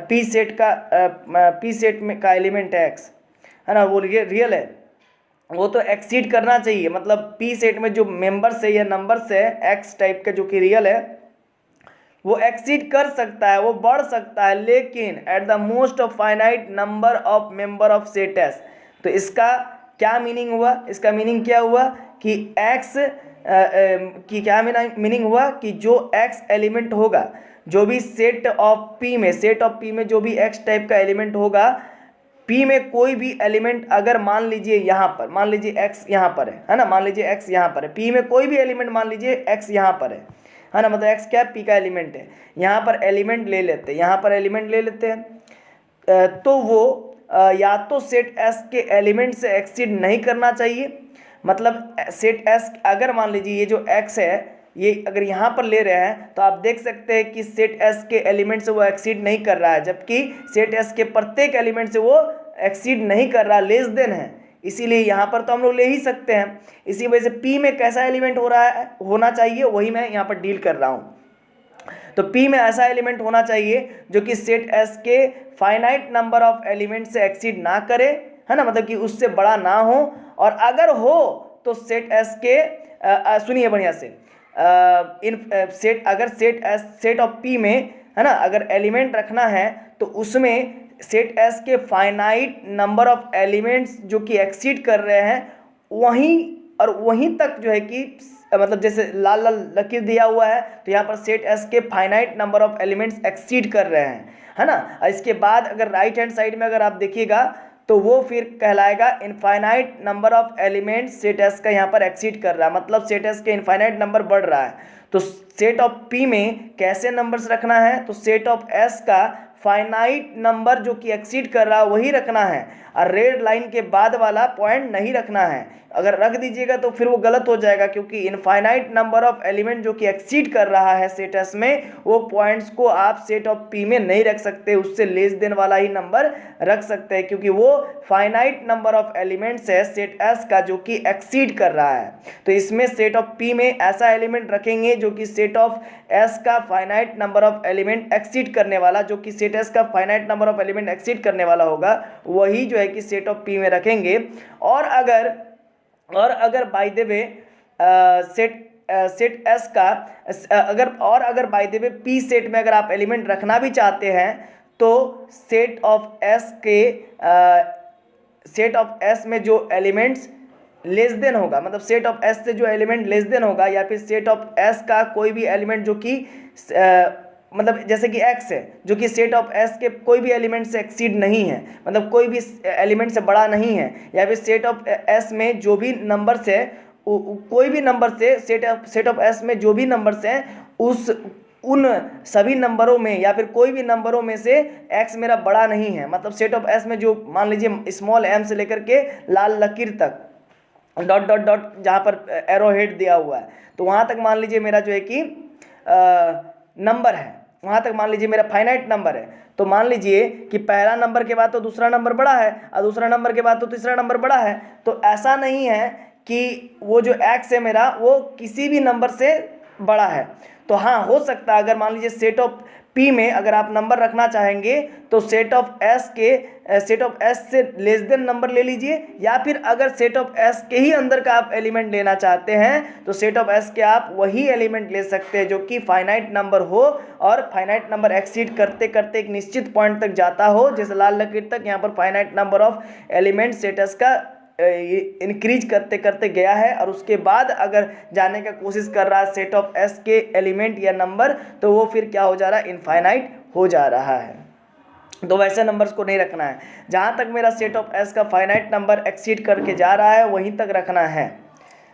p सेट का p सेट में का एलिमेंट है x, है ना, वो रियल है, वो तो एक्सीड करना चाहिए। मतलब p सेट में जो मेंबर्स है या नंबर्स है x टाइप का जो कि रियल है, वो एक्सीड कर सकता है, वो बढ़ सकता है, लेकिन at the most of finite number of member of set S. तो इसका क्या मीनिंग हुआ, इसका मीनिंग क्या हुआ कि x की क्या मीनिंग हुआ कि जो x एलिमेंट होगा, जो भी सेट ऑफ p में, सेट ऑफ p में जो भी x टाइप का एलिमेंट होगा, p में कोई भी एलिमेंट अगर मान लीजिए यहाँ पर, मान लीजिए x यहाँ पर है ना, मान लीजिए x यहाँ पर है, p में कोई भी एलिमेंट मान लीजिए x यहाँ पर है ना, मतलब x क्या p का एलिमेंट है, यहाँ पर एलिमेंट ले लेते हैं, यहाँ पर एलिमेंट ले लेते हैं, तो वो या तो सेट एस के एलिमेंट से एक्सीड नहीं करना चाहिए। मतलब सेट एस अगर मान लीजिए ये जो x है ये अगर यहाँ पर ले रहे हैं, तो आप देख सकते हैं कि सेट एस के एलिमेंट से वो एक्सीड नहीं कर रहा है, जबकि सेट एस के प्रत्येक एलिमेंट से वो एक्सीड नहीं कर रहा, लेस देन है, इसीलिए यहाँ पर तो हम लोग ले ही सकते हैं। इसी वजह से p में कैसा एलिमेंट हो रहा है, होना चाहिए, वही मैं यहाँ पर डील कर रहा हूँ। तो p में ऐसा एलिमेंट होना चाहिए जो कि सेट एस के फाइनाइट नंबर ऑफ एलिमेंट से एक्सीड ना करे, है ना, मतलब कि उससे बड़ा ना हो, और अगर हो तो सेट एस के सुनिए बढ़िया से, सेट अगर सेट ऑफ p में, है ना, अगर एलिमेंट रखना है तो उसमें सेट एस के फाइनाइट नंबर ऑफ एलिमेंट्स जो कि एक्सीड कर रहे हैं वहीं और वहीं तक जो है कि, मतलब जैसे लाल लाल लकीर दिया हुआ है तो यहाँ पर सेट एस के finite number of elements exceed कर रहे हैं, है ना। इसके बाद अगर राइट हैंड साइड में अगर आप देखिएगा तो वो फिर कहलाएगा infinite number of elements set S का यहाँ पर एक्सीड कर रहा है, मतलब सेट एस के इनफाइनाइट नंबर बढ़ रहा है। तो सेट ऑफ पी में कैसे नंबर्स रखना है, तो सेट ऑफ एस का फाइनाइट नंबर जो कि एक्सीड कर रहा है वही रखना है, और रेड लाइन के बाद वाला पॉइंट नहीं रखना है। अगर रख दीजिएगा तो फिर वो गलत हो जाएगा, क्योंकि इनफाइनाइट नंबर ऑफ एलिमेंट जो कि एक्सीड कर रहा है सेट एस में, वो पॉइंट्स को आप सेट ऑफ पी में नहीं रख सकते, उससे लेस देन वाला ही नंबर रख सकते हैं, क्योंकि वो फाइनाइट नंबर ऑफ एलिमेंट्स है सेट एस का जो कि एक्सीड कर रहा है। तो इसमें सेट ऑफ पी में ऐसा एलिमेंट रखेंगे जो कि सेट ऑफ एस का finite number of element exceed करने वाला, जो कि सेट एस का finite number of element exceed करने वाला होगा, वही जो है कि सेट ऑफ पी में रखेंगे। और अगर by the way set S का अगर by the way P set में अगर आप एलिमेंट रखना भी चाहते हैं तो सेट ऑफ एस में जो एलिमेंट्स लेस देन होगा, मतलब सेट ऑफ एस से जो एलिमेंट लेस देन होगा, या फिर सेट ऑफ एस का कोई भी एलिमेंट जो कि मतलब जैसे कि x है जो कि सेट ऑफ s के कोई भी एलिमेंट से एक्सीड नहीं है, मतलब कोई भी एलिमेंट से बड़ा नहीं है, या फिर सेट ऑफ s में जो भी नंबर्स है कोई भी नंबर से सेट ऑफ s में जो भी नंबर्स हैं उन सभी नंबरों में या फिर कोई भी नंबरों में से x मेरा बड़ा नहीं है। मतलब सेट ऑफ s में जो मान लीजिए स्मॉल m से लेकर के लाल लकीर तक डॉट डॉट डॉट जहाँ पर एरो हेड दिया हुआ है, तो वहाँ तक मान लीजिए मेरा जो है कि नंबर है, वहाँ तक मान लीजिए मेरा फाइनाइट नंबर है। तो मान लीजिए कि पहला नंबर के बाद तो दूसरा नंबर बड़ा है और दूसरा नंबर के बाद तो तीसरा नंबर बड़ा है, तो ऐसा नहीं है कि वो जो x है मेरा वो किसी भी नंबर से बड़ा है। तो हाँ, हो सकता है अगर मान लीजिए सेट ऑफ P में अगर आप नंबर रखना चाहेंगे तो सेट ऑफ S से लेस देन नंबर ले लीजिए, या फिर अगर सेट ऑफ S के ही अंदर का आप एलिमेंट लेना चाहते हैं तो सेट ऑफ S के आप वही एलिमेंट ले सकते हैं जो कि फाइनाइट नंबर हो और फाइनाइट नंबर एक्सीड करते करते एक निश्चित पॉइंट तक जाता हो, जैसे लाल लकीर तक। यहाँ पर finite number of element set S का इंक्रीज करते करते गया है, और उसके बाद अगर जाने का कोशिश कर रहा है सेट ऑफ एस के एलिमेंट या नंबर, तो वो फिर क्या हो जा रहा है, इनफाइनाइट हो जा रहा है। तो वैसे नंबर्स को नहीं रखना है, जहाँ तक मेरा सेट ऑफ एस का फाइनाइट नंबर एक्सीड करके जा रहा है वहीं तक रखना है।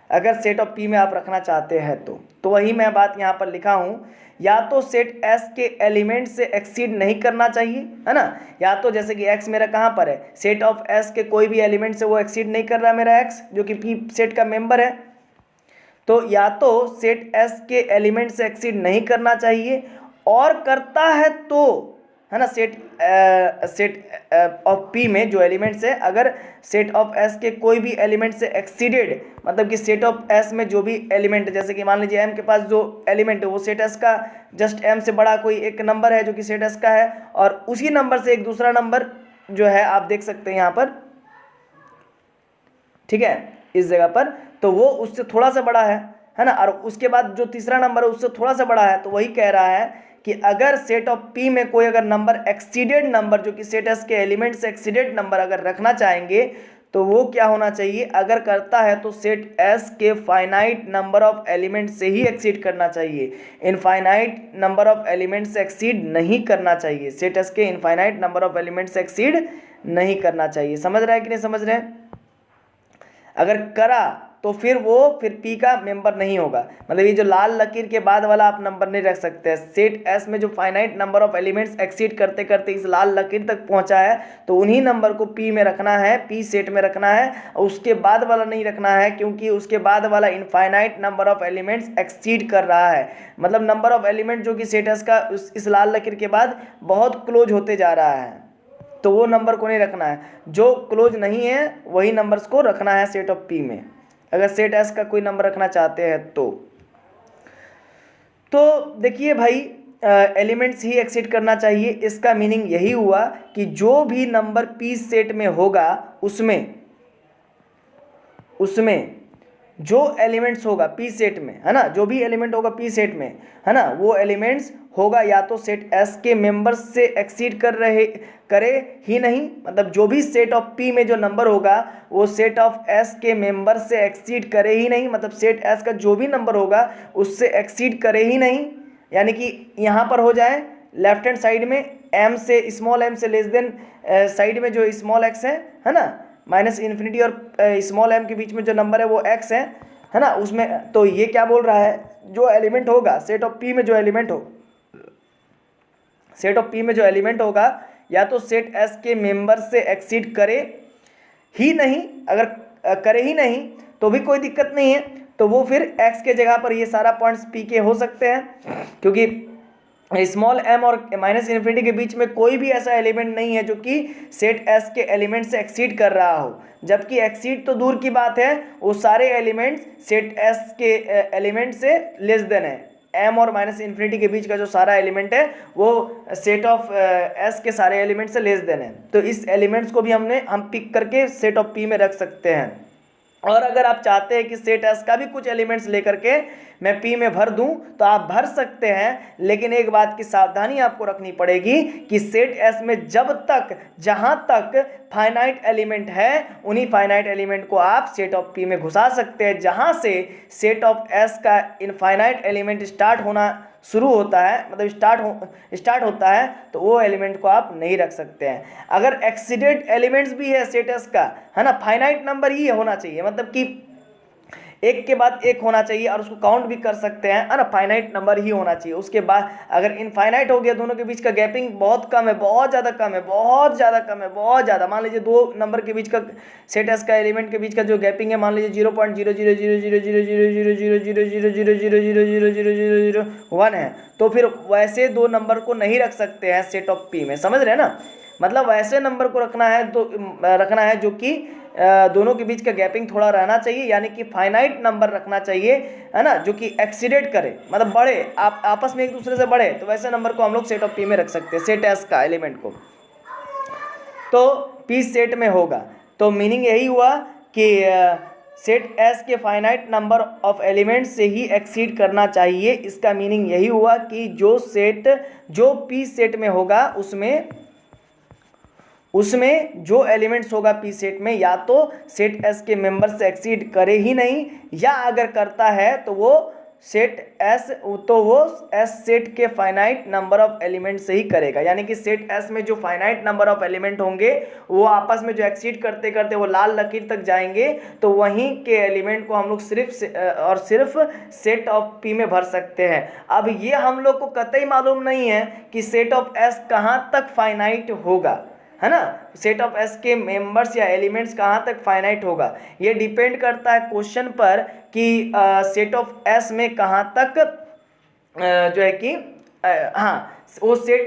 अगर सेट ऑफ पी में आप रखना चाहते हैं तो वही मैं बात यहाँ पर लिखा हूँ, या तो सेट एस के एलिमेंट से एक्सीड नहीं करना चाहिए, है ना, या तो जैसे कि एक्स मेरा कहाँ पर है, सेट ऑफ एस के कोई भी एलिमेंट से वो एक्सीड नहीं कर रहा है मेरा एक्स जो कि पी सेट का मेंबर है, तो या तो सेट एस के एलिमेंट से एक्सीड नहीं करना चाहिए, और करता है तो, है ना, सेट ऑफ पी में जो एलिमेंट्स है अगर सेट ऑफ एस के कोई भी एलिमेंट से एक्सीडेड, मतलब कि सेट ऑफ एस में जो भी एलिमेंट, जैसे कि मान लीजिए एम के पास जो एलिमेंट है वो सेट एस का जस्ट एम से बड़ा कोई एक नंबर है जो कि सेट एस का है, और उसी नंबर से एक दूसरा नंबर जो है आप देख सकते हैं यहाँ पर, ठीक है, इस जगह पर, तो वो उससे थोड़ा सा बड़ा है ना, और उसके बाद जो तीसरा नंबर है उससे थोड़ा सा बड़ा है। तो वही कह रहा है कि अगर सेट ऑफ पी में कोई अगर नंबर एक्सीडेड नंबर जो कि सेट एस के एलिमेंट से एक्सीडेड नंबर अगर रखना चाहेंगे तो वो क्या होना चाहिए, अगर करता है तो सेट एस के फाइनाइट नंबर ऑफ एलिमेंट से ही एक्सीड करना चाहिए, इनफाइनाइट नंबर ऑफ एलिमेंट से एक्सीड नहीं करना चाहिए, सेट एस के इनफाइनाइट नंबर ऑफ एलिमेंट से एक्सीड नहीं करना चाहिए। समझ रहा है कि नहीं समझ रहे हैं? अगर करा तो फिर पी का मेंबर नहीं होगा, मतलब ये जो लाल लकीर के बाद वाला आप नंबर नहीं रख सकते। सेट एस में जो finite number of elements exceed करते करते इस लाल लकीर तक पहुंचा है तो उन्हीं नंबर को पी में रखना है, पी सेट में रखना है, और उसके बाद वाला नहीं रखना है क्योंकि उसके बाद वाला infinite number of elements exceed कर रहा है। मतलब नंबर ऑफ एलिमेंट जो कि सेट एस का इस लाल लकीर के बाद बहुत क्लोज होते जा रहा है, तो वो नंबर को नहीं रखना है। जो क्लोज नहीं है वही नंबर्स को रखना है सेट ऑफ पी में, अगर सेट एस का कोई नंबर रखना चाहते हैं तो देखिए भाई, एलिमेंट्स ही एक्सीड करना चाहिए। इसका मीनिंग यही हुआ कि जो भी नंबर पी सेट में होगा उसमें जो एलिमेंट्स होगा पी सेट में, है ना, जो भी एलिमेंट होगा पी सेट में, है ना, वो एलिमेंट्स होगा या तो सेट एस के मेंबर्स से एक्सीड करे ही नहीं, मतलब जो भी सेट ऑफ पी में जो नंबर होगा वो सेट ऑफ एस के मेंबर से एक्सीड करे ही नहीं, मतलब सेट एस का जो भी नंबर होगा उससे एक्सीड करे ही नहीं। यानी कि यहाँ पर हो जाए लेफ्ट हैंड साइड में एम से स्मॉल एम से लेस देन साइड में जो स्मॉल एक्स है ना, माइनस इन्फिनिटी और स्मॉल एम के बीच में जो नंबर है वो एक्स है ना, उसमें तो ये क्या बोल रहा है, जो एलिमेंट होगा सेट ऑफ पी में जो एलिमेंट हो सेट ऑफ पी में जो एलिमेंट होगा या तो सेट एस के मेंबर से एक्सीड करे ही नहीं, अगर करे ही नहीं तो भी कोई दिक्कत नहीं है, तो वो फिर एक्स के जगह पर ये सारा पॉइंट्स पी के हो सकते हैं, क्योंकि स्मॉल एम और माइनस इन्फिनिटी के बीच में कोई भी ऐसा एलिमेंट नहीं है जो कि सेट एस के एलिमेंट से एक्सीड कर रहा हो, जबकि एक्सीड तो दूर की बात है, वो सारे एलिमेंट्स सेट एस के एलिमेंट से लेस देन है। एम और माइनस इन्फिनिटी के बीच का जो सारा एलिमेंट है वो सेट ऑफ एस के सारे एलिमेंट से लेस देन है, तो इस एलिमेंट्स को भी हम पिक करके सेट ऑफ पी में रख सकते हैं। और अगर आप चाहते हैं कि सेट एस का भी कुछ एलिमेंट्स लेकर के मैं पी में भर दूं तो आप भर सकते हैं, लेकिन एक बात की सावधानी आपको रखनी पड़ेगी कि सेट एस में जब तक जहां तक फाइनाइट एलिमेंट है उन्हीं फाइनाइट एलिमेंट को आप सेट ऑफ पी में घुसा सकते हैं, जहां से सेट ऑफ एस का इनफाइनाइट एलिमेंट स्टार्ट होना शुरू होता है, मतलब स्टार्ट होता है, तो वो एलिमेंट को आप नहीं रख सकते हैं। अगर एक्सीडेड एलिमेंट्स भी है सेट एस का, है ना, फाइनाइट नंबर ही होना चाहिए, मतलब कि एक के बाद एक होना चाहिए और उसको काउंट भी कर सकते हैं, है ना, फाइनाइट नंबर ही होना चाहिए। उसके बाद अगर इनफाइनाइट हो गया, दोनों के बीच का गैपिंग बहुत कम है, बहुत ज़्यादा कम है, बहुत ज़्यादा कम है, बहुत ज़्यादा, मान लीजिए दो नंबर के बीच का सेट एस का एलिमेंट के बीच का जो गैपिंग है मान लीजिए 0.000000000000000000001 है, तो फिर वैसे दो नंबर को नहीं रख सकते हैं सेट ऑफ पी में, समझ रहे हैं ना, मतलब वैसे नंबर को रखना है तो रखना है जो कि दोनों के बीच का गैपिंग थोड़ा रहना चाहिए, यानी कि फाइनाइट नंबर रखना चाहिए, है ना, जो कि एक्सीडेट करे, मतलब बढ़े, आप आपस में एक दूसरे से बढ़े, तो वैसे नंबर को हम लोग सेट ऑफ पी में रख सकते हैं, सेट एस का एलिमेंट को, तो पी सेट में होगा। तो मीनिंग यही हुआ कि सेट एस के फाइनाइट नंबर ऑफ एलिमेंट्स से ही एक्सीड करना चाहिए। इसका मीनिंग यही हुआ कि जो पी सेट में होगा उसमें जो एलिमेंट्स होगा पी सेट में या तो सेट एस के मेंबर से एक्सीड करे ही नहीं, या अगर करता है तो वो एस सेट के फाइनाइट नंबर ऑफ एलिमेंट से ही करेगा, यानी कि सेट एस में जो फाइनाइट नंबर ऑफ एलिमेंट होंगे वो आपस में जो एक्सीड करते करते वो लाल लकीर तक जाएंगे, तो वहीं के एलिमेंट को हम लोग सिर्फ सेट ऑफ पी में भर सकते हैं। अब ये हम लोग को कतई मालूम नहीं है कि सेट ऑफ एस कहाँ तक फाइनाइट होगा, है ना, सेट ऑफ एस के मेंबर्स या एलिमेंट्स कहाँ तक फाइनाइट होगा, ये डिपेंड करता है क्वेश्चन पर कि सेट ऑफ एस में कहाँ तक जो है कि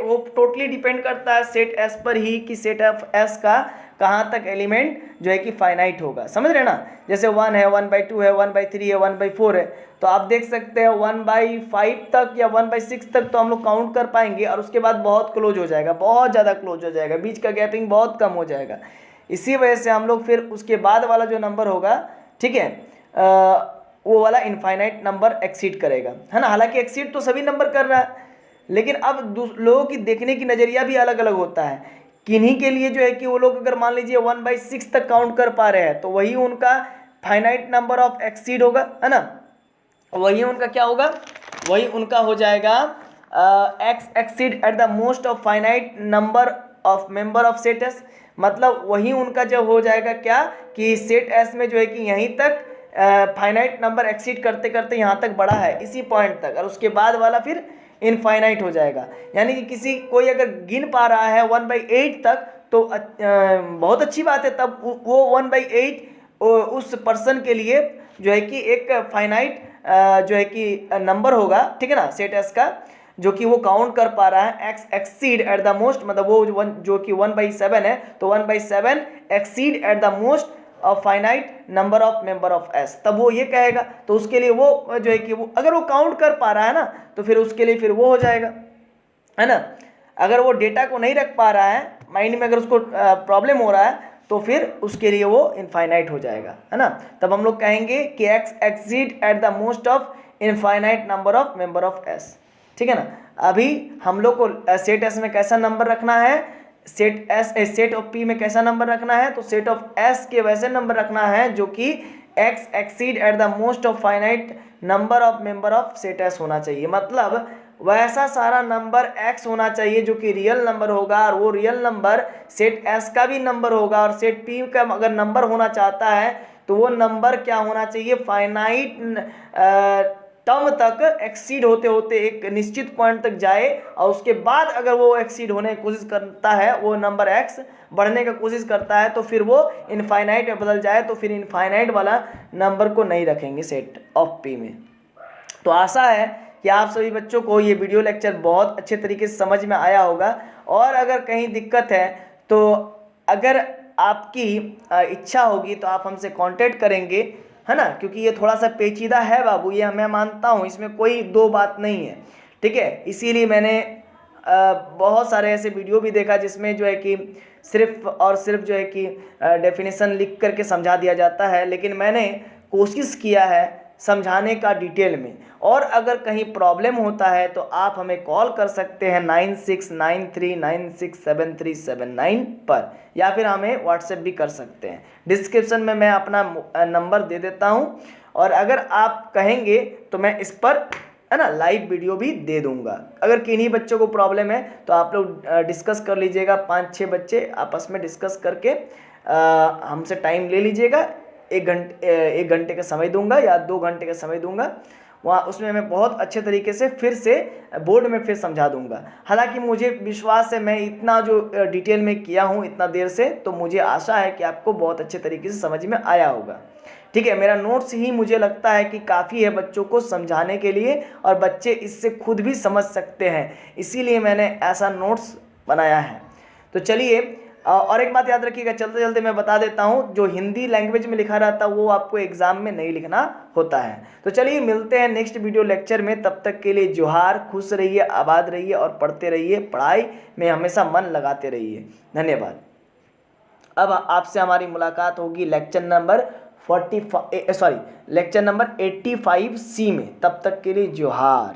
वो टोटली डिपेंड करता है सेट एस पर ही कि सेट ऑफ एस का कहाँ तक एलिमेंट जो है कि फाइनाइट होगा, समझ रहे ना। जैसे 1 है, 1/2 है, 1/3 है, 1/4 है, तो आप देख सकते हैं 1/5 तक या 1/6 तक तो हम लोग काउंट कर पाएंगे, और उसके बाद बहुत क्लोज हो जाएगा, बहुत ज़्यादा क्लोज हो जाएगा, बीच का गैपिंग बहुत कम हो जाएगा। इसी वजह से हम लोग फिर उसके बाद वाला जो नंबर होगा, ठीक है, वो वाला इनफाइनाइट नंबर एक्सीड करेगा, है ना। हालांकि एक्सीड तो सभी नंबर कर रहा है, लेकिन अब लोगों की देखने की नज़रिया भी अलग अलग होता है। किन्हीं के लिए जो है कि वो लोग अगर मान लीजिए 1/6 तक काउंट कर पा रहे हैं तो वही उनका फाइनाइट नंबर ऑफ एक्सीड होगा, है ना, वही उनका क्या होगा, वही उनका हो जाएगा x exceed at the most of finite number of member of set S, मतलब वही उनका जब हो जाएगा क्या कि सेट एस में जो है कि यहीं तक फाइनाइट नंबर एक्सीड करते करते यहाँ तक बढ़ा है, इसी पॉइंट तक, और उसके बाद वाला फिर इनफाइनाइट हो जाएगा। यानी कि कोई अगर गिन पा रहा है 1/8 तक तो बहुत अच्छी बात है, तब वो 1/8 उस पर्सन के लिए जो है कि एक फाइनाइट जो है कि नंबर होगा, ठीक है ना, सेट एस का, जो कि वो काउंट कर पा रहा है। X exceed at the most, मतलब वो जो कि 1/7 है, तो 1/7 exceed at the most of finite number of member of S, तब वो ये कहेगा, तो उसके लिए वो जो है कि वो अगर वो काउंट कर पा रहा है ना तो फिर उसके लिए फिर वो हो जाएगा, है ना। अगर वो डेटा को नहीं रख पा रहा है माइंड में, अगर उसको प्रॉब्लम हो रहा है तो फिर उसके लिए वो इनफाइनाइट हो जाएगा, है ना। तब हम लोग कहेंगे कि x exceed at the most of infinite number of member of S, ठीक है ना। अभी हम लोग को सेट एस में कैसा नंबर रखना है, सेट ऑफ पी में कैसा नंबर रखना है, तो सेट ऑफ एस के वैसे नंबर रखना है जो कि x exceed at the most of finite number of member of set S होना चाहिए, मतलब वैसा सारा नंबर एक्स होना चाहिए जो कि रियल नंबर होगा, और वो रियल नंबर सेट एस का भी नंबर होगा, और सेट पी का अगर नंबर होना चाहता है तो वो नंबर क्या होना चाहिए, फाइनाइट टर्म तक एक्सीड होते होते एक निश्चित पॉइंट तक जाए और उसके बाद अगर वो एक्सीड होने की कोशिश करता है, वो नंबर x बढ़ने का कोशिश करता है, तो फिर वो इनफाइनाइट में बदल जाए, तो फिर इनफाइनाइट वाला नंबर को नहीं रखेंगे सेट ऑफ p में। तो आशा है कि आप सभी बच्चों को ये वीडियो लेक्चर बहुत अच्छे तरीके से समझ में आया होगा। और अगर कहीं दिक्कत है तो अगर आपकी इच्छा होगी तो आप हमसे कांटेक्ट करेंगे, है ना, क्योंकि ये थोड़ा सा पेचीदा है बाबू, ये मैं मानता हूँ, इसमें कोई दो बात नहीं है, ठीक है। इसीलिए मैंने बहुत सारे ऐसे वीडियो भी देखा जिसमें जो है कि सिर्फ और सिर्फ जो है कि डेफिनेशन लिख करके समझा दिया जाता है, लेकिन मैंने कोशिश किया है समझाने का डिटेल में। और अगर कहीं प्रॉब्लम होता है तो आप हमें कॉल कर सकते हैं 9693967379 पर, या फिर हमें व्हाट्सएप भी कर सकते हैं। डिस्क्रिप्शन में मैं अपना नंबर दे देता हूं, और अगर आप कहेंगे तो मैं इस पर, है ना, लाइव वीडियो भी दे दूंगा। अगर किन्हीं बच्चों को प्रॉब्लम है तो आप लोग डिस्कस कर लीजिएगा, 5-6 बच्चे आपस में डिस्कस करके हमसे टाइम ले लीजिएगा। 1 घंटे का समय दूंगा या 2 घंटे का समय दूंगा, वहाँ उसमें मैं बहुत अच्छे तरीके से फिर से बोर्ड में फिर समझा दूंगा। हालांकि मुझे विश्वास है, मैं इतना जो डिटेल में किया हूँ इतना देर से, तो मुझे आशा है कि आपको बहुत अच्छे तरीके से समझ में आया होगा, ठीक है। मेरा नोट्स ही मुझे लगता है कि काफ़ी है बच्चों को समझाने के लिए, और बच्चे इससे खुद भी समझ सकते हैं, इसीलिए मैंने ऐसा नोट्स बनाया है। तो चलिए, और एक बात याद रखिएगा, चलते चलते मैं बता देता हूँ, जो हिंदी लैंग्वेज में लिखा रहता है वो आपको एग्जाम में नहीं लिखना होता है। तो चलिए मिलते हैं नेक्स्ट वीडियो लेक्चर में, तब तक के लिए जोहार, खुश रहिए, आबाद रहिए और पढ़ते रहिए, पढ़ाई में हमेशा मन लगाते रहिए। धन्यवाद। अब आपसे हमारी मुलाकात होगी लेक्चर नंबर 85C में, तब तक के लिए जोहार।